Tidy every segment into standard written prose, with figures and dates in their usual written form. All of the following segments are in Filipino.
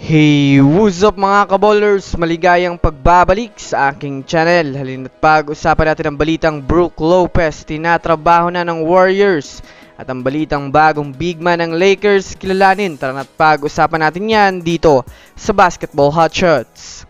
Hey, what's up mga kaballers? Maligayang pagbabalik sa aking channel. Halina't pag-usapan natin ang balitang Brook Lopez, tinatrabaho na ng Warriors. At ang balitang bagong big man ng Lakers, kilalanin. Tara na't pag-usapan natin yan dito sa Basketball Hotshots.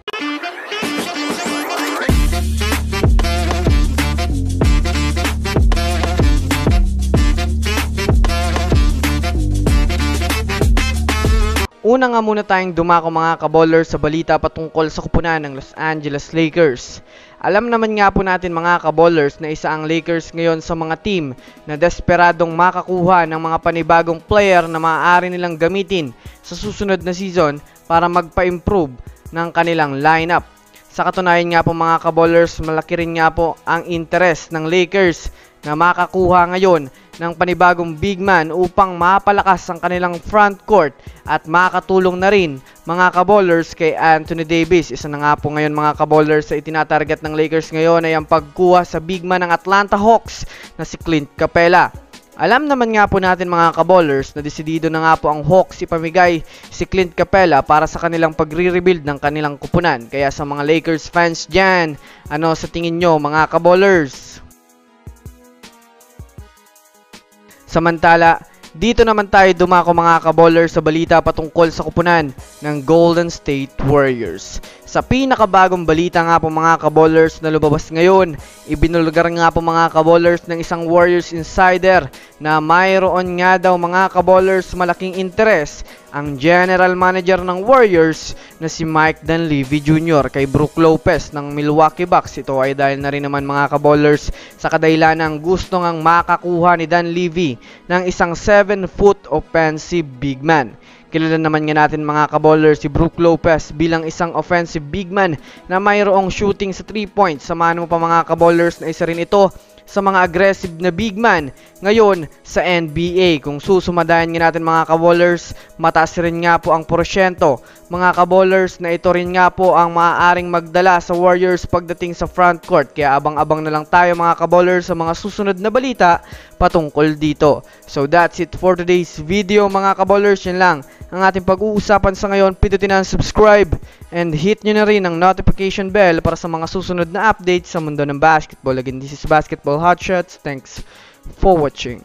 Una nga muna tayong dumako mga kaballers sa balita patungkol sa kupunan ng Los Angeles Lakers. Alam naman nga po natin mga kaballers na isa ang Lakers ngayon sa mga team na desperadong makakuha ng mga panibagong player na maaari nilang gamitin sa susunod na season para magpa-improve ng kanilang lineup. Sa katunayan nga po mga kaballers, malaki rin nga po ang interest ng Lakers na makakuha ngayon ng panibagong big man upang mapalakas ang kanilang front court at makatulong na rin mga kaballers kay Anthony Davis. Isa na nga po ngayon mga kaballers sa itinatarget ng Lakers ngayon ay ang pagkuha sa big man ng Atlanta Hawks na si Clint Capela. Alam naman nga po natin mga kaballers na desidido na nga po ang Hawks ipamigay si Clint Capela para sa kanilang pagre-rebuild ng kanilang kupunan. Kaya sa mga Lakers fans dyan, ano sa tingin nyo mga kaballers? Samantala, dito naman tayo dumako mga kaballers sa balita patungkol sa kupunan ng Golden State Warriors. Sa pinakabagong balita nga po mga kaballers na lumabas ngayon, ibinulgar nga po mga kaballers ng isang Warriors insider na mayroon nga daw mga kaballers malaking interes ang general manager ng Warriors na si Mike Dunleavy Jr. kay Brook Lopez ng Milwaukee Bucks. Ito ay dahil na rin naman mga kaballers sa kadahilan ng gusto ngang makakuha ni Dunleavy ng isang 7-foot offensive big man. Kilala naman nga natin mga kaballers si Brook Lopez bilang isang offensive big man na mayroong shooting sa 3 points. Samahan mo pa mga kaballers na isa rin ito sa mga aggressive na big man ngayon sa NBA. Kung susumadayan nga natin mga kaballers, mataas rin nga po ang porsyento mga kaballers na ito rin nga po ang maaaring magdala sa Warriors pagdating sa front court. Kaya abang-abang na lang tayo mga kaballers sa mga susunod na balita patungkol dito. So that's it for today's video mga kaballers. Yan lang ang ating pag-uusapan sa ngayon. Pindutin ang subscribe and hit nyo na rin ang notification bell para sa mga susunod na updates sa mundo ng basketball. Again, this is Basketball Hotshots. Thanks for watching.